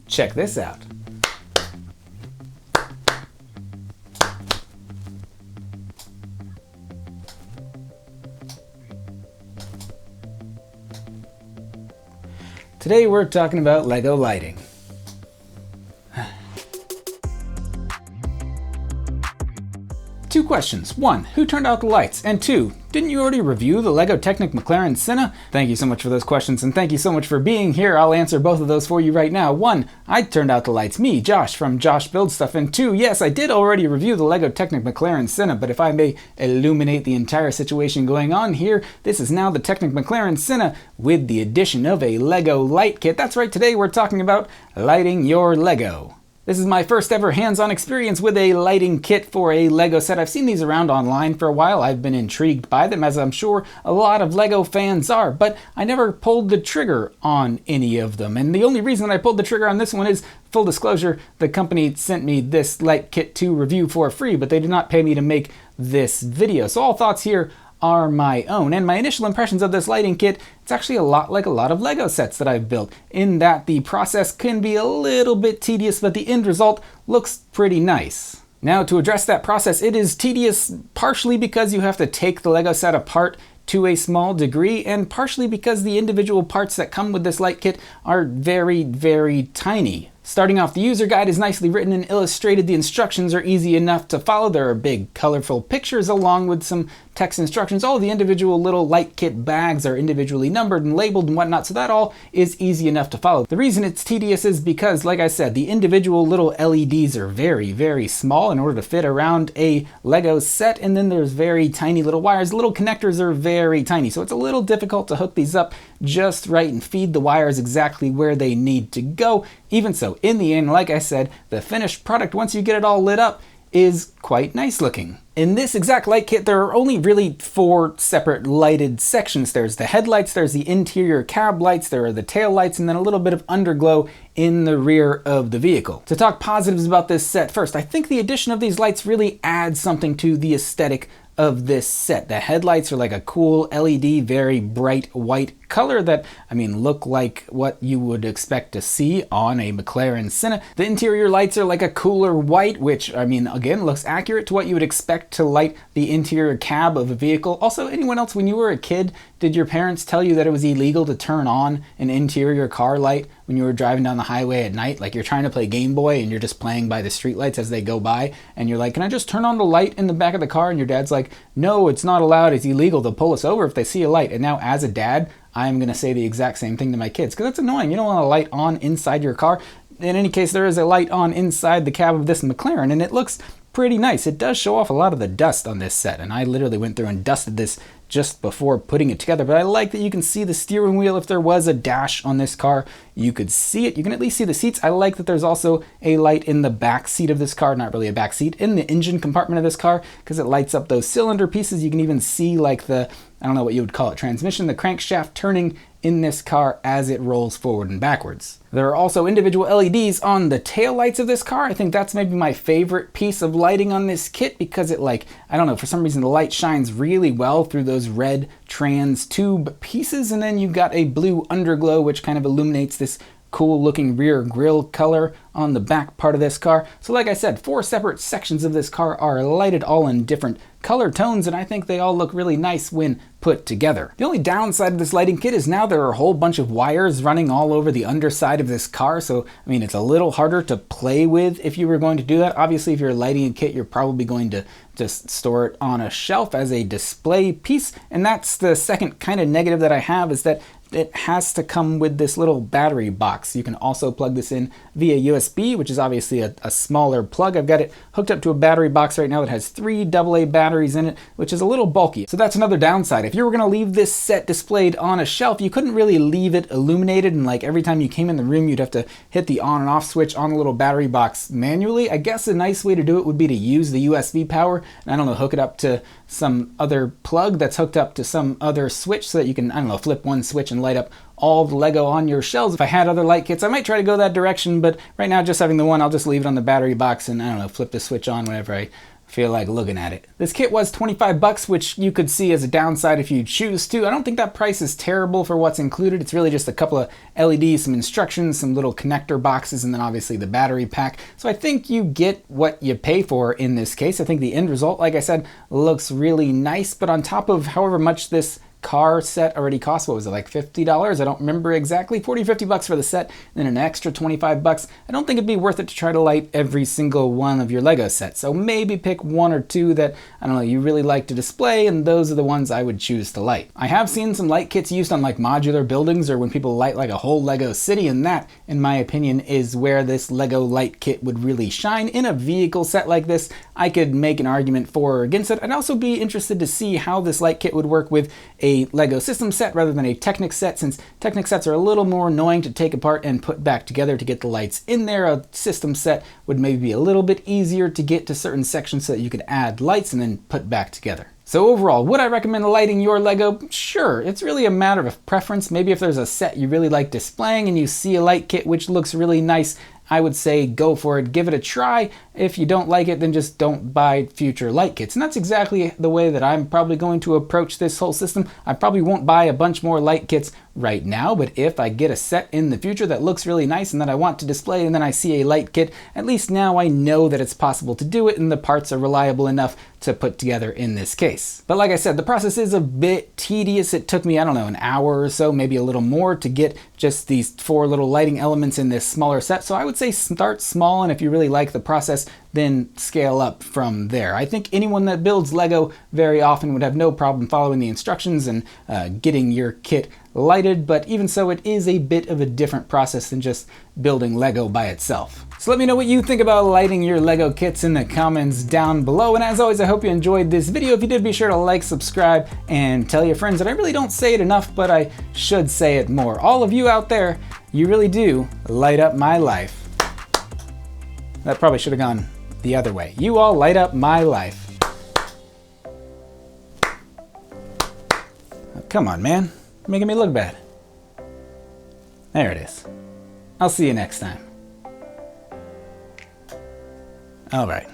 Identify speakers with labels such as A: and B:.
A: Check this out. Today we're talking about Lego lighting. Two questions. One, who turned out the lights? And two, didn't you already review the Lego Technic McLaren Senna? Thank you so much for those questions, and thank you so much for being here. I'll answer both of those for you right now. One, I turned out the lights. Me, Josh, from Josh Builds Stuff. And two, yes, I did already review the Lego Technic McLaren Senna, but if I may illuminate the entire situation going on here, this is now the Technic McLaren Senna with the addition of a Lego light kit. That's right, today we're talking about lighting your Lego. This is my first ever hands-on experience with a lighting kit for a Lego set. I've seen these around online for a while. I've been intrigued by them, as I'm sure a lot of Lego fans are, but I never pulled the trigger on any of them. And the only reason I pulled the trigger on this one is, full disclosure, the company sent me this light kit to review for free, but they did not pay me to make this video. So all thoughts here are my own, and my initial impressions of this lighting kit, it's actually a lot like a lot of Lego sets that I've built, in that the process can be a little bit tedious, but the end result looks pretty nice. Now, to address that process, it is tedious partially because you have to take the Lego set apart to a small degree, and partially because the individual parts that come with this light kit are very, very tiny. Starting off, the user guide is nicely written and illustrated. The instructions are easy enough to follow. There are big, colorful pictures along with some text instructions. All the individual little light kit bags are individually numbered and labeled and whatnot, so that all is easy enough to follow. The reason it's tedious is because, like I said, the individual little LEDs are very, very small in order to fit around a Lego set, and then there's very tiny little wires. The little connectors are very tiny, so it's a little difficult to hook these up just right and feed the wires exactly where they need to go. Even so, in the end, like I said, the finished product, once you get it all lit up, is quite nice looking. In this exact light kit, there are only really 4 separate lighted sections. There's the headlights, there's the interior cab lights, there are the tail lights, and then a little bit of underglow in the rear of the vehicle. To talk positives about this set first, I think the addition of these lights really adds something to the aesthetic of this set. The headlights are like a cool LED, very bright white color that, I mean, look like what you would expect to see on a McLaren Senna. The interior lights are like a cooler white, which, I mean, again, looks accurate to what you would expect to light the interior cab of a vehicle. Also, anyone else, when you were a kid, did your parents tell you that it was illegal to turn on an interior car light when you were driving down the highway at night? Like, you're trying to play Game Boy and you're just playing by the streetlights as they go by, and you're like, can I just turn on the light in the back of the car? And your dad's like, no, it's not allowed, it's illegal. They'll pull us over if they see a light. And now, as a dad, I'm gonna say the exact same thing to my kids, because that's annoying. You don't want a light on inside your car. In any case, there is a light on inside the cab of this McLaren, and it looks pretty nice. It does show off a lot of the dust on this set, and I literally went through and dusted this just before putting it together, but I like that you can see the steering wheel. If there was a dash on this car, you could see it. You can at least see the seats. I like that there's also a light in the back seat of this car, not really a back seat, in the engine compartment of this car, because it lights up those cylinder pieces. You can even see like the, I don't know what you would call it, transmission, the crankshaft turning in this car as it rolls forward and backwards. There are also individual LEDs on the tail lights of this car. I think that's maybe my favorite piece of lighting on this kit, because it, like, I don't know, for some reason the light shines really well through those red trans tube pieces, and then you've got a blue underglow which kind of illuminates this cool looking rear grille color on the back part of this car. So like I said, 4 separate sections of this car are lighted all in different color tones, and I think they all look really nice when put together. The only downside of this lighting kit is now there are a whole bunch of wires running all over the underside of this car, so I mean, it's a little harder to play with if you were going to do that. Obviously, if you're lighting a kit, you're probably going to just store it on a shelf as a display piece, and that's the second kind of negative that I have, is that it has to come with this little battery box. You can also plug this in via USB, which is obviously a smaller plug. I've got it hooked up to a battery box right now that has 3 AA batteries in it, which is a little bulky. So that's another downside. If you were gonna leave this set displayed on a shelf, you couldn't really leave it illuminated, and like every time you came in the room, you'd have to hit the on and off switch on the little battery box manually. I guess a nice way to do it would be to use the USB power, and I don't know, hook it up to some other plug that's hooked up to some other switch so that you can, I don't know, flip one switch and light up all the Lego on your shelves. If I had other light kits, I might try to go that direction, but right now, just having the one, I'll just leave it on the battery box and, I don't know, flip the switch on whenever I feel like looking at it. This kit was 25 bucks, which you could see as a downside if you choose to. I don't think that price is terrible for what's included. It's really just a couple of LEDs, some instructions, some little connector boxes, and then obviously the battery pack. So I think you get what you pay for in this case. I think the end result, like I said, looks really nice, but on top of however much this car set already cost, what was it, like $50? I don't remember exactly. 40, 50 bucks for the set, and then an extra 25 bucks. I don't think it'd be worth it to try to light every single one of your Lego sets. So maybe pick one or two that, I don't know, you really like to display, and those are the ones I would choose to light. I have seen some light kits used on like modular buildings or when people light like a whole Lego city, and that, in my opinion, is where this Lego light kit would really shine. In a vehicle set like this, I could make an argument for or against it. I'd also be interested to see how this light kit would work with a Lego system set rather than a Technic set, since Technic sets are a little more annoying to take apart and put back together to get the lights in there. A system set would maybe be a little bit easier to get to certain sections so that you could add lights and then put back together. So overall, would I recommend lighting your Lego? Sure, it's really a matter of preference. Maybe if there's a set you really like displaying and you see a light kit which looks really nice, I would say go for it, give it a try. If you don't like it, then just don't buy future light kits. And that's exactly the way that I'm probably going to approach this whole system. I probably won't buy a bunch more light kits right now, but if I get a set in the future that looks really nice and that I want to display, and then I see a light kit, at least now I know that it's possible to do it and the parts are reliable enough to put together in this case. But like I said, the process is a bit tedious. It took me, I don't know, an hour or so, maybe a little more, to get just these 4 little lighting elements in this smaller set. So I would say start small, and if you really like the process, then scale up from there. I think anyone that builds Lego very often would have no problem following the instructions and getting your kit lighted, but even so, it is a bit of a different process than just building Lego by itself. So let me know what you think about lighting your Lego kits in the comments down below. And as always, I hope you enjoyed this video. If you did, be sure to like, subscribe, and tell your friends that I really don't say it enough, but I should say it more. All of you out there, you really do light up my life. That probably should have gone the other way. You all light up my life. Oh, come on, man. You're making me look bad. There it is. I'll see you next time. All right.